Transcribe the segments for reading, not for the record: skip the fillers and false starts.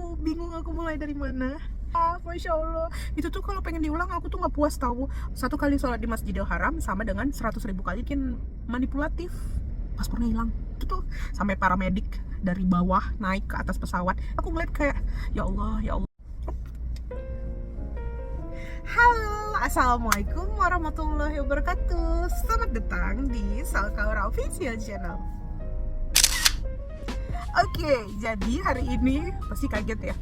aku bingung aku mulai dari mana. Masya Allah, itu tuh kalau pengen diulang aku tuh nggak puas tahu. Satu kali sholat di Masjidil Haram sama dengan 100.000 kali bikin manipulatif, paspornya hilang. Itu tuh sampai paramedik dari bawah naik ke atas pesawat. Aku ngeliat kayak ya Allah, ya Allah. Halo, assalamualaikum warahmatullahi wabarakatuh. Selamat datang di Salkaura Official Channel. Oke, jadi hari ini pasti kaget ya.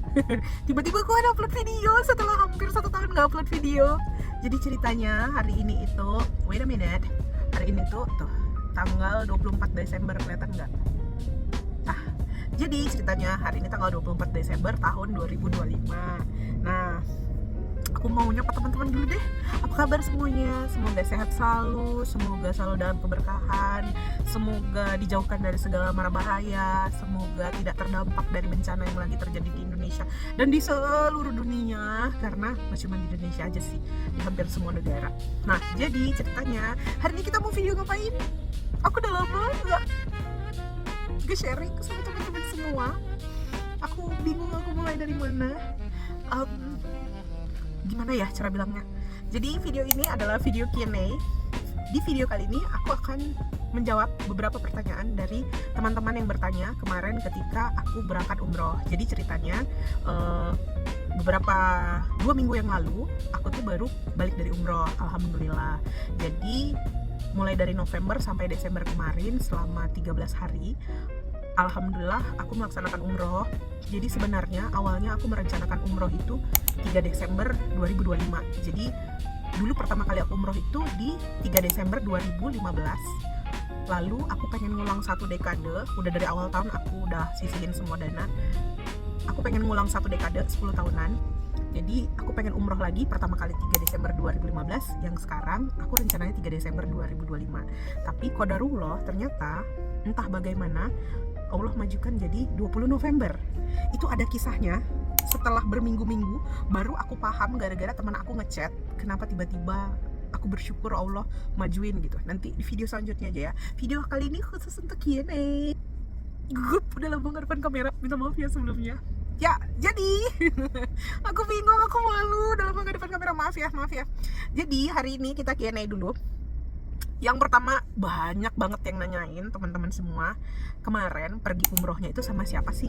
Tiba-tiba gue ada upload video setelah hampir 1 tahun gak upload video. Jadi ceritanya hari ini itu, wait a minute, hari ini tuh tanggal 24 Desember, kelihatan nggak? Nah, jadi ceritanya hari ini tanggal 24 Desember tahun 2025. Nah, aku mau nyapa teman-teman dulu deh. Apa kabar semuanya? Semoga sehat selalu, semoga selalu dalam keberkahan, semoga dijauhkan dari segala mara bahaya, semoga tidak terdampak dari bencana yang lagi terjadi di Indonesia dan di seluruh dunia, karena nggak cuma di Indonesia aja sih, di hampir semua negara. Nah, jadi ceritanya hari ini kita mau video ngapain? Aku udah lama nggak sharing sama teman-teman semua. Aku bingung aku mulai dari mana. Gimana ya cara bilangnya. Jadi video ini adalah video Q&A. Di video kali ini aku akan menjawab beberapa pertanyaan dari teman-teman yang bertanya kemarin ketika aku berangkat umroh. Jadi ceritanya beberapa 2 minggu yang lalu aku tuh baru balik dari umroh, alhamdulillah. Jadi mulai dari November sampai Desember kemarin selama 13 hari alhamdulillah aku melaksanakan umroh. Jadi sebenarnya awalnya aku merencanakan umroh itu 3 Desember 2025. Jadi dulu pertama kali aku umroh itu di 3 Desember 2015. Lalu aku pengen ngulang 1 dekade. Udah dari awal tahun aku udah sisihin semua dana. Aku pengen ngulang 1 dekade 10 tahunan. Jadi aku pengen umroh lagi pertama kali 3 Desember 2015. Yang sekarang aku rencananya 3 Desember 2025. Tapi qadarullah ternyata entah bagaimana Allah majukan jadi 20 November. Itu ada kisahnya. Setelah berminggu-minggu baru aku paham gara-gara teman aku ngechat kenapa tiba-tiba aku bersyukur Allah majuin gitu. Nanti di video selanjutnya aja ya. Video kali ini khusus untuk Q&A. Gugup udah lama gak depan kamera, minta maaf ya sebelumnya. Ya, jadi aku bingung, aku malu udah lama gak depan kamera, maaf ya. Jadi hari ini kita Q&A dulu. Yang pertama, banyak banget yang nanyain teman-teman semua, kemarin pergi umrohnya itu sama siapa sih?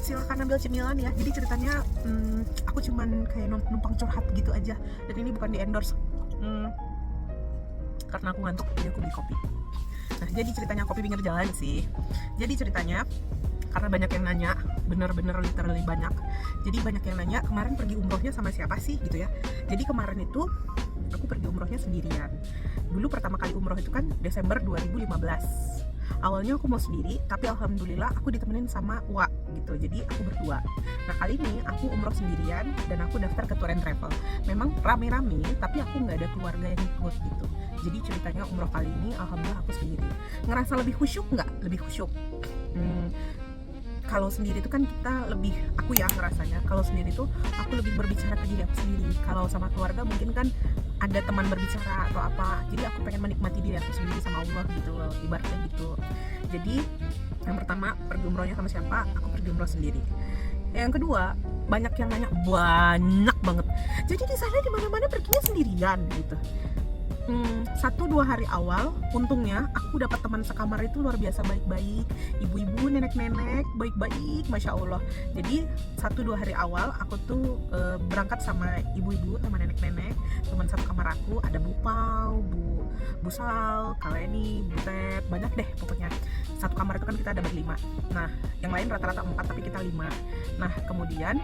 Silakan ambil cemilan ya. Jadi ceritanya aku cuman kayak numpang curhat gitu aja. Dan ini bukan di endorse, karena aku ngantuk jadi aku beli kopi. Nah, jadi ceritanya kopi pinggir jalan sih. Jadi ceritanya karena banyak yang nanya, bener-bener literally banyak. Jadi banyak yang nanya kemarin pergi umrohnya sama siapa sih gitu ya. Jadi kemarin itu aku pergi umrohnya sendirian. Dulu pertama kali umroh itu kan Desember 2015. Awalnya aku mau sendiri, tapi alhamdulillah aku ditemenin sama Wa gitu. Jadi aku berdua. Nah, kali ini aku umroh sendirian dan aku daftar ke Tour and Travel. Memang rame-rame, tapi aku nggak ada keluarga yang ikut gitu. Jadi ceritanya umroh kali ini alhamdulillah aku sendiri. Ngerasa lebih khusyuk nggak? Lebih khusyuk. Kalau sendiri itu kan kita lebih, aku ya ngerasanya kalau sendiri tuh aku lebih berbicara ke diri aku sendiri. Kalau sama keluarga mungkin kan ada teman berbicara atau apa, jadi aku pengen menikmati diri aku sendiri sama Allah gitu loh, ibaratnya gitu. Jadi yang pertama, pergi umrohnya sama siapa? Aku pergi umroh sendiri. Yang kedua, banyak yang nanya, banyak banget, jadi di sana dimana-mana perginya sendirian gitu. 1-2 hari awal untungnya aku dapat teman sekamar itu luar biasa baik-baik, ibu-ibu, nenek-nenek baik-baik, masya Allah. Jadi 1-2 hari awal aku tuh berangkat sama ibu-ibu sama nenek-nenek, teman satu kamar aku, ada Bu Pau, Bu Sal, Kaleni, Bu Ted, banyak deh pokoknya. Satu kamar itu kan kita ada berlima. Nah, yang lain rata-rata 4 tapi kita 5. Nah, kemudian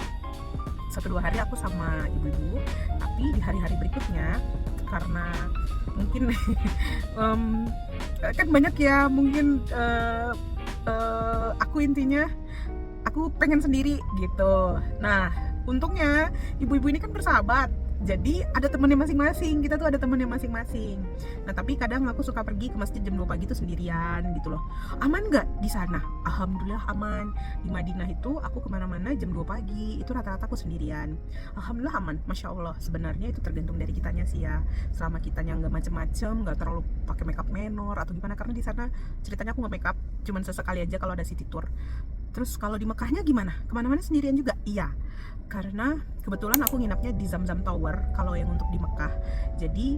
1-2 hari aku sama ibu-ibu, tapi di hari-hari berikutnya karena mungkin kan banyak ya mungkin aku intinya aku pengen sendiri gitu. Nah, untungnya ibu-ibu ini kan bersahabat, jadi ada temennya masing-masing, kita tuh ada temennya masing-masing. Nah, tapi kadang aku suka pergi ke masjid jam 2 pagi tuh sendirian gitu loh. Aman nggak di sana? Alhamdulillah aman. Di Madinah itu aku kemana-mana jam 2 pagi itu rata-rata aku sendirian. Alhamdulillah aman, masya Allah. Sebenarnya itu tergantung dari kitanya sih ya. Selama kitanya nggak macem-macem, nggak terlalu pakai makeup menor atau gimana, karena di sana ceritanya aku nggak makeup, cuman sesekali aja kalau ada city tour. Terus kalau di Mekahnya gimana? Kemana-mana sendirian juga? Iya, karena kebetulan aku nginapnya di Zamzam Tower kalau yang untuk di Mekah. Jadi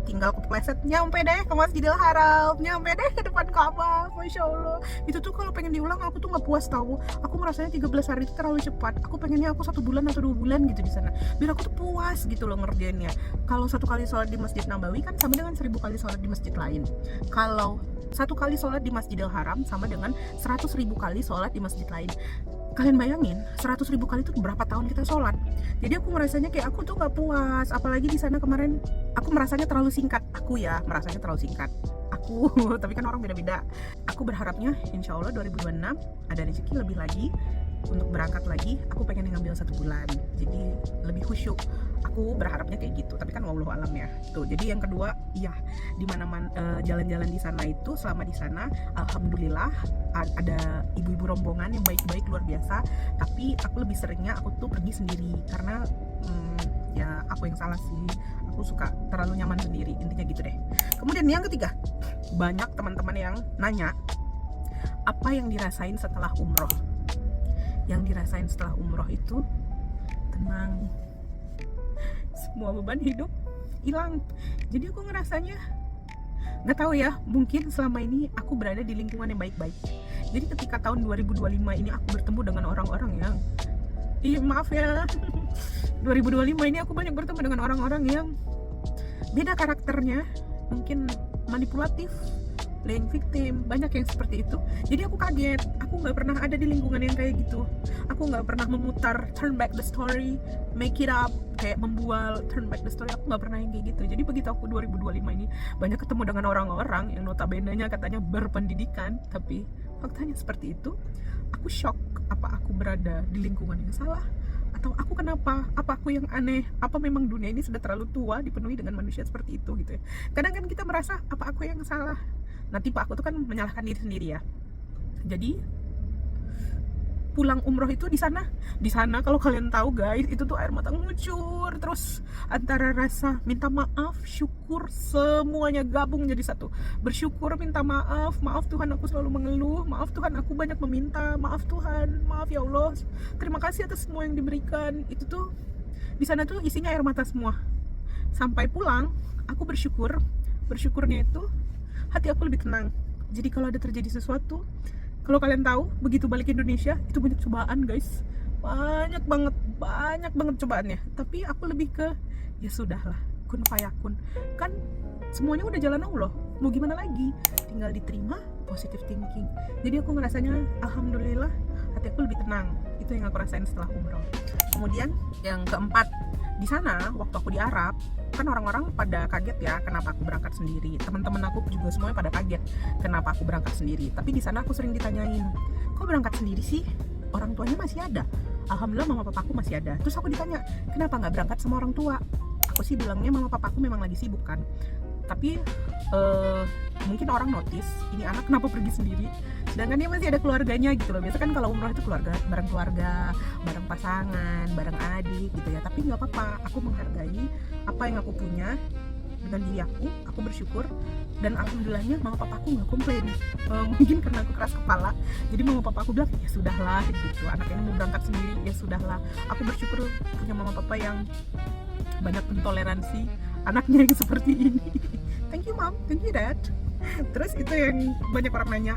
tinggal kepleset nyampe deh ke Masjidil Haram, nyampe deh ke depan Ka'bah. Masya Allah, itu tuh kalau pengen diulang aku tuh nggak puas tahu. Aku merasanya 13 hari itu terlalu cepat. Aku pengennya aku 1 bulan atau 2 bulan gitu di sana, biar aku tuh puas gitu loh ngerjainnya. Kalau 1 kali sholat di Masjid Nabawi kan sama dengan 1000 kali sholat di masjid lain. Kalau 1 kali sholat di Masjidil Haram sama dengan 100.000 kali sholat di masjid lain. Kalian bayangin 100.000 kali itu berapa tahun kita sholat. Jadi aku merasanya kayak aku tuh nggak puas. Apalagi di sana kemarin aku merasanya terlalu singkat. Aku ya merasanya terlalu singkat aku tapi kan orang beda-beda. Aku berharapnya insya Allah 2026 ada rezeki lebih lagi untuk berangkat lagi. Aku pengen ngambil 1 bulan, jadi lebih khusyuk. Aku berharapnya kayak gitu, tapi kan wallahu alam ya. Tuh, jadi yang kedua, iya, di mana-mana jalan-jalan di sana itu, selama di sana alhamdulillah ada ibu-ibu rombongan yang baik-baik luar biasa. Tapi aku lebih seringnya aku tuh pergi sendiri karena ya aku yang salah sih. Aku suka terlalu nyaman sendiri, intinya gitu deh. Kemudian yang ketiga, banyak teman-teman yang nanya apa yang dirasain setelah umroh. Yang dirasain setelah umroh itu tenang, semua beban hidup hilang. Jadi aku ngerasanya nggak tahu ya, mungkin selama ini aku berada di lingkungan yang baik-baik. Jadi ketika tahun 2025 ini aku bertemu dengan orang-orang yang maaf ya 2025 ini aku banyak bertemu dengan orang-orang yang beda karakternya, mungkin manipulatif, playing victim, banyak yang seperti itu. Jadi aku kaget, aku nggak pernah ada di lingkungan yang kayak gitu. Aku nggak pernah memutar turn back the story, make it up, kayak membual turn back the story. Aku nggak pernah yang kayak gitu. Jadi begitu aku 2025 ini banyak ketemu dengan orang-orang yang notabene-nya katanya berpendidikan, tapi faktanya seperti itu. Aku shock, apa aku berada di lingkungan yang salah? Atau aku kenapa? Apa aku yang aneh? Apa memang dunia ini sudah terlalu tua dipenuhi dengan manusia seperti itu gitu ya? Kadang kan kita merasa apa aku yang salah? Nanti Pak aku tuh kan menyalahkan diri sendiri ya. Jadi pulang umroh itu di sana kalau kalian tahu guys, itu tuh air mata ngucur, terus antara rasa minta maaf, syukur, semuanya gabung jadi satu. Bersyukur, minta maaf, maaf Tuhan aku selalu mengeluh, maaf Tuhan aku banyak meminta, maaf Tuhan, maaf ya Allah, terima kasih atas semua yang diberikan. Itu tuh di sana tuh isinya air mata semua. Sampai pulang aku bersyukurnya itu hati aku lebih tenang. Jadi kalau ada terjadi sesuatu, kalau kalian tahu, begitu balik Indonesia itu banyak cobaan guys, banyak banget cobaannya. Tapi aku lebih ke ya sudahlah, kun fayakun, kan semuanya udah jalan Allah, mau gimana lagi, tinggal diterima, positive thinking. Jadi aku ngerasanya alhamdulillah hati aku lebih tenang. Itu yang aku rasain setelah umroh. Kemudian yang keempat, di sana waktu aku di Arab kan orang-orang pada kaget ya kenapa aku berangkat sendiri. Teman-teman aku juga semuanya pada kaget kenapa aku berangkat sendiri. Tapi di sana aku sering ditanyain, kok berangkat sendiri sih? Orang tuanya masih ada. Alhamdulillah mama papaku masih ada. Terus aku ditanya, kenapa nggak berangkat sama orang tua? Aku sih bilangnya mama papaku memang lagi sibuk kan. Tapi mungkin orang notice ini anak kenapa pergi sendiri, sedangkan dia masih ada keluarganya gitu loh. Biasa kan kalau umroh itu bareng keluarga, bareng pasangan, bareng adik gitu ya. Tapi nggak apa-apa, aku menghargai apa yang aku punya dengan diri aku bersyukur. Dan alhamdulillahnya mama papaku nggak komplain. Mungkin karena aku keras kepala, jadi mama papaku bilang ya sudahlah gitu, anak ini mau berangkat sendiri ya sudahlah. Aku bersyukur punya mama papa yang banyak mentoleransi anaknya yang seperti ini. Thank you mom, thank you dad. Terus itu yang banyak orang nanya,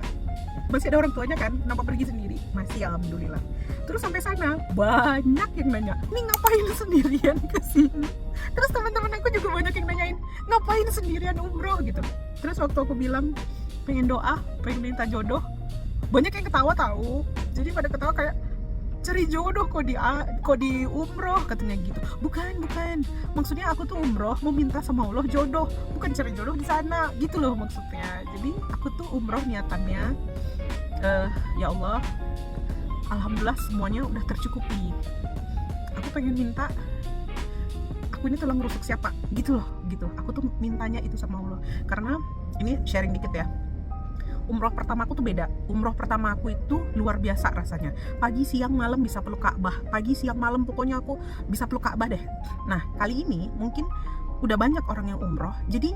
masih ada orang tuanya kan, kenapa pergi sendiri? Masih, alhamdulillah. Terus sampai sana banyak yang nanya, ini ngapain sendirian ke sini? Terus teman-teman aku juga banyak yang nanyain, ngapain sendirian umroh gitu. Terus waktu aku bilang pengen doa, pengen minta jodoh, banyak yang ketawa tahu. Jadi pada ketawa kayak, cari jodoh kok di umroh katanya gitu. Bukan, maksudnya aku tuh umroh mau minta sama Allah jodoh, bukan cari jodoh di sana gitu loh maksudnya. Jadi aku tuh umroh niatannya ya Allah, alhamdulillah semuanya udah tercukupi. Aku pengen minta, aku ini tulang rusuk siapa gitu loh, gitu. Aku tuh mintanya itu sama Allah. Karena ini sharing dikit ya, umroh pertama aku tuh beda. Umroh pertama aku itu luar biasa rasanya. Pagi, siang, malam bisa peluk Ka'bah. Pagi, siang, malam pokoknya aku bisa peluk Ka'bah deh. Nah, kali ini mungkin udah banyak orang yang umroh, jadi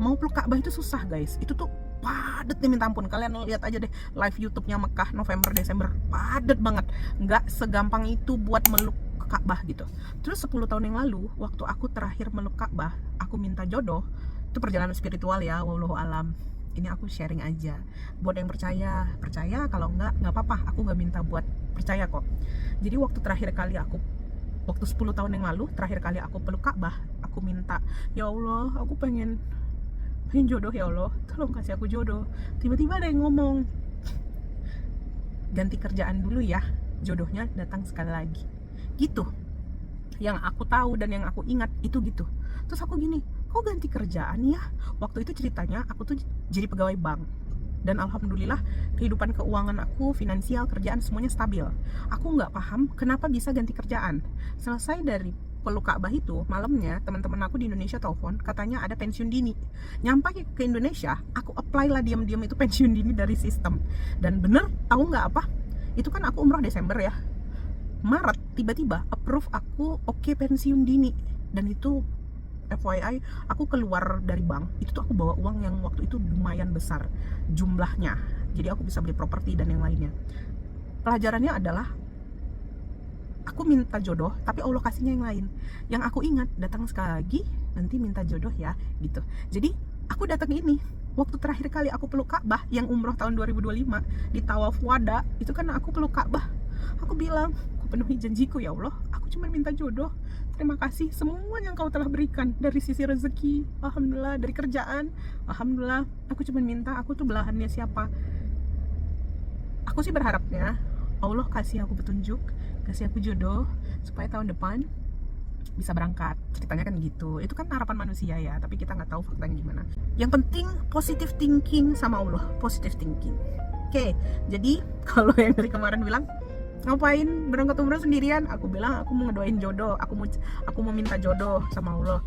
mau peluk Ka'bah itu susah guys. Itu tuh padatnya minta ampun. Kalian lihat aja deh live YouTube-nya Mekah November Desember, padat banget. Nggak segampang itu buat meluk ke Ka'bah gitu. Terus 10 tahun yang lalu waktu aku terakhir meluk Ka'bah, aku minta jodoh. Itu perjalanan spiritual ya, wallahu alam. Ini aku sharing aja. Buat yang percaya, percaya. Kalau nggak apa-apa. Aku nggak minta buat percaya kok. Jadi waktu 10 tahun yang lalu, terakhir kali aku peluk Ka'bah, aku minta, ya Allah, aku pengen jodoh ya Allah, tolong kasih aku jodoh. Tiba-tiba ada yang ngomong, ganti kerjaan dulu ya, jodohnya datang sekali lagi. Gitu. Yang aku tahu dan yang aku ingat itu gitu. Terus aku gini, kok ganti kerjaan ya? Waktu itu ceritanya aku tuh jadi pegawai bank. Dan alhamdulillah kehidupan keuangan aku, finansial, kerjaan semuanya stabil. Aku nggak paham kenapa bisa ganti kerjaan. Selesai dari peluk Ka'bah itu, malamnya teman-teman aku di Indonesia telepon, katanya ada pensiun dini. Nyampe ke Indonesia, aku apply lah diam-diam itu pensiun dini dari sistem. Dan bener, tahu nggak apa? Itu kan aku umroh Desember ya. Maret tiba-tiba approve aku oke pensiun dini. Dan itu FYI, aku keluar dari bank, itu tuh aku bawa uang yang waktu itu lumayan besar jumlahnya. Jadi aku bisa beli properti dan yang lainnya. Pelajarannya adalah aku minta jodoh, tapi Allah kasihnya yang lain. Yang aku ingat, datang sekali lagi, nanti minta jodoh ya, gitu. Jadi aku datang ini, waktu terakhir kali aku peluk Ka'bah, yang umroh tahun 2025, di Tawaf Wada, itu kan aku peluk Ka'bah. Aku bilang, aku penuhi janjiku ya Allah, aku cuma minta jodoh. Terima kasih semua yang kau telah berikan, dari sisi rezeki, alhamdulillah, dari kerjaan, alhamdulillah. Aku cuma minta, aku tuh belahannya siapa. Aku sih berharapnya Allah kasih aku petunjuk, kasih aku jodoh, supaya tahun depan bisa berangkat. Ceritanya kan gitu. Itu kan harapan manusia ya, tapi kita nggak tahu faktanya gimana. Yang penting positive thinking sama Allah, positive thinking. Oke, jadi kalau yang dari kemarin bilang, ngapain berangkat umroh sendirian? Aku bilang aku mau ngedoain jodoh, aku mau minta jodoh sama Allah.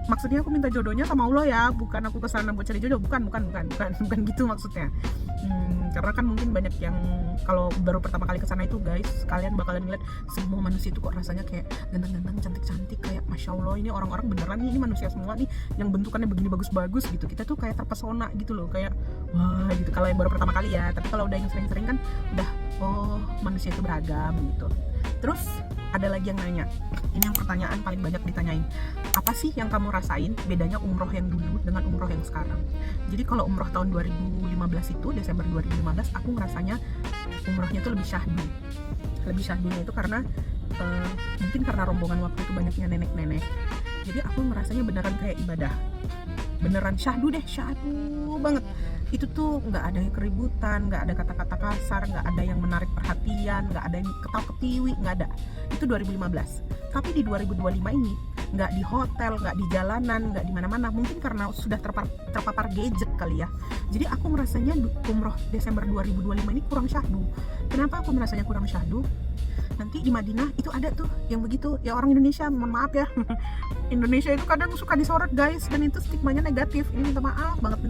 Maksudnya aku minta jodohnya sama Allah ya, bukan aku kesana buat cari jodoh, bukan gitu maksudnya. Karena kan mungkin banyak yang kalau baru pertama kali kesana itu guys, kalian bakalan ngeliat semua manusia itu kok rasanya kayak ganteng-ganteng, cantik-cantik, kayak masya Allah ini orang-orang beneran nih, ini manusia semua nih yang bentukannya begini bagus-bagus gitu. Kita tuh kayak terpesona gitu loh, kayak wah gitu kalau yang baru pertama kali ya. Tapi kalau udah yang sering-sering kan udah, oh manusia itu beragam gitu. Terus ada lagi yang nanya, ini yang pertanyaan paling banyak ditanyain, apa sih yang kamu rasain bedanya umroh yang dulu dengan umroh yang sekarang? Jadi kalau umroh tahun 2015 itu, Desember 2015, aku ngerasanya umrohnya itu lebih syahdu. Lebih syahdunya itu karena mungkin karena rombongan waktu itu banyaknya nenek-nenek. Jadi aku ngerasanya beneran kayak ibadah, beneran syahdu deh, syahdu banget. Itu tuh nggak ada keributan, nggak ada kata-kata kasar, nggak ada yang menarik perhatian, nggak ada yang ketawa-ketiwi, nggak ada. Itu 2015. Tapi di 2025 ini nggak di hotel, nggak di jalanan, nggak di mana-mana. Mungkin karena sudah terpapar gadget kali ya. Jadi aku merasanya umroh Desember 2025 ini kurang syahdu. Kenapa aku merasanya kurang syahdu? Nanti di Madinah itu ada tuh yang begitu. Ya orang Indonesia, mohon maaf ya. Indonesia itu kadang suka disorot guys, dan itu stigmanya negatif. Ini minta maaf banget.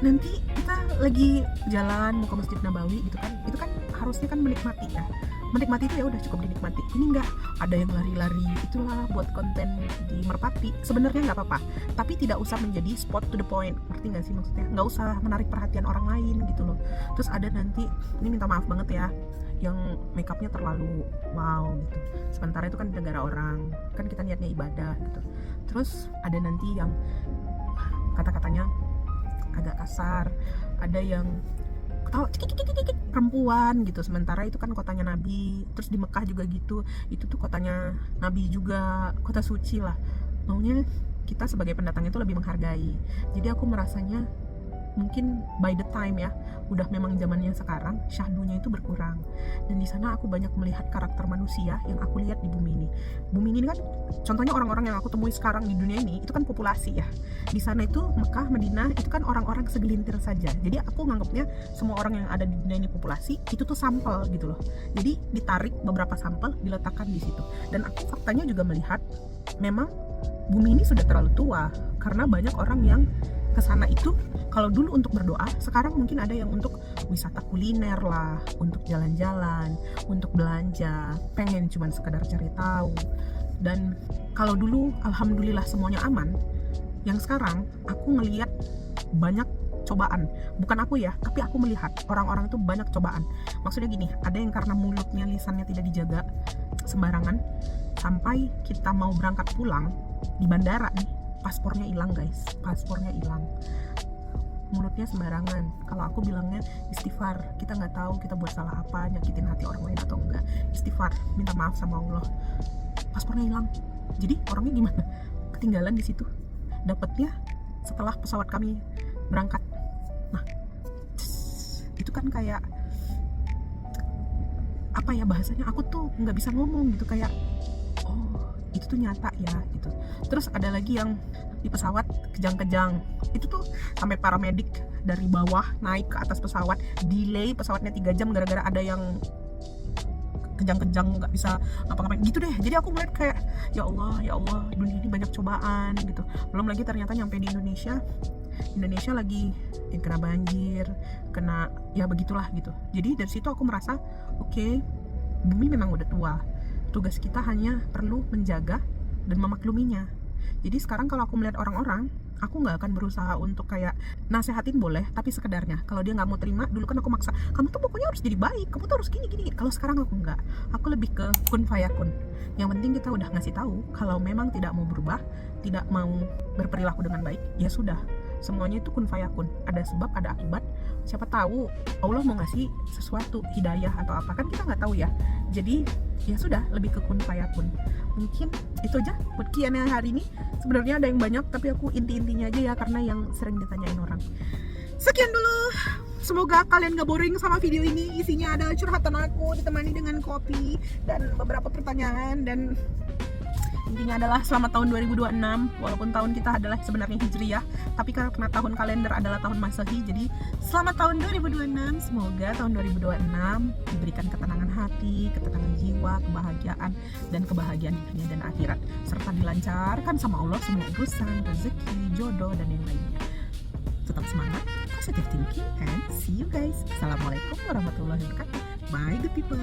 Nanti kita lagi jalan mau ke Masjid Nabawi gitu kan, itu kan harusnya kan menikmati ya. Menikmati itu ya udah cukup dinikmati. Ini enggak, ada yang lari-lari, itulah buat konten di Merpati. Sebenarnya nggak apa-apa, tapi tidak usah menjadi spot to the point. Ngerti nggak sih maksudnya? Nggak usah menarik perhatian orang lain gitu loh. Terus ada nanti, ini minta maaf banget ya, yang makeupnya terlalu wow gitu. Sementara itu kan di negara orang, kan kita niatnya ibadah gitu. Terus ada nanti yang kata-katanya agak kasar, ada yang ketawa cekik perempuan gitu. Sementara itu kan kotanya Nabi. Terus di Mekah juga gitu, itu tuh kotanya Nabi juga, kota suci lah. Maunya kita sebagai pendatang itu lebih menghargai. Jadi aku merasanya mungkin by the time ya, udah memang zamannya sekarang, syahdunya itu berkurang. Dan di sana aku banyak melihat karakter manusia yang aku lihat di bumi ini. Bumi ini kan contohnya orang-orang yang aku temui sekarang di dunia ini, itu kan populasi ya. Di sana itu Mekah, Madinah, itu kan orang-orang segelintir saja. Jadi aku nganggapnya semua orang yang ada di dunia ini populasi, itu tuh sampel gitu loh. Jadi ditarik beberapa sampel, diletakkan di situ. Dan aku faktanya juga melihat memang bumi ini sudah terlalu tua, karena banyak orang yang kesana itu kalau dulu untuk berdoa, sekarang mungkin ada yang untuk wisata kuliner lah, untuk jalan-jalan, untuk belanja, pengen cuman sekedar cari tahu. Dan kalau dulu alhamdulillah semuanya aman, yang sekarang aku ngelihat banyak cobaan. Bukan aku ya, tapi aku melihat orang-orang itu banyak cobaan. Maksudnya gini, ada yang karena mulutnya, lisannya tidak dijaga sembarangan, sampai kita mau berangkat pulang di bandara nih, paspornya hilang guys, paspornya hilang. Mulutnya sembarangan. Kalau aku bilangnya istighfar, kita nggak tahu kita buat salah apa, nyakitin hati orang lain atau enggak. Istighfar, minta maaf sama Allah. Paspornya hilang. Jadi orangnya gimana? Ketinggalan di situ. Dapatnya setelah pesawat kami berangkat. Nah, itu kan kayak apa ya bahasanya? Aku tuh nggak bisa ngomong gitu, kayak oh itu tuh nyata ya gitu. Terus ada lagi yang di pesawat kejang-kejang, itu tuh sampai paramedik dari bawah naik ke atas pesawat, delay pesawatnya 3 jam gara-gara ada yang kejang-kejang nggak bisa ngapa-ngapain gitu deh. Jadi aku ngeliat kayak ya Allah dunia ini banyak cobaan gitu. Belum lagi ternyata nyampe di Indonesia lagi yang kena banjir, kena ya begitulah gitu. Jadi dari situ aku merasa oke, bumi memang udah tua, tugas kita hanya perlu menjaga dan memakluminya. Jadi sekarang kalau aku melihat orang-orang, aku nggak akan berusaha untuk kayak nasehatin boleh, tapi sekedarnya. Kalau dia nggak mau terima, dulu kan aku maksa, kamu tuh pokoknya harus jadi baik, kamu tuh harus gini. Kalau sekarang aku nggak, aku lebih ke kun fayakun. Yang penting kita udah ngasih tahu kalau memang tidak mau berubah, tidak mau berperilaku dengan baik, ya sudah. Semuanya itu kun fayakun, ada sebab ada akibat. Siapa tahu Allah mau ngasih sesuatu, hidayah atau apa, kan kita nggak tahu ya. Jadi ya sudah, lebih ke kun fayakun. Mungkin itu aja buat Q&A hari ini. Sebenarnya ada yang banyak, tapi aku inti-intinya aja ya, karena yang sering ditanyain orang. Sekian dulu, semoga kalian gak boring sama video ini. Isinya adalah curhatan aku ditemani dengan kopi dan beberapa pertanyaan. Dan intinya adalah selamat tahun 2026. Walaupun tahun kita adalah sebenarnya Hijriyah, tapi karena tahun kalender adalah tahun Masehi, jadi selamat tahun 2026. Semoga tahun 2026 diberikan ketenangan hati, ketenangan jiwa, kebahagiaan, dan kebahagiaan di dunia dan akhirat, serta dilancarkan sama Allah semua urusan, rezeki, jodoh, dan yang lainnya. Tetap semangat, positive thinking, and see you guys. Assalamualaikum warahmatullahi wabarakatuh. Bye good people.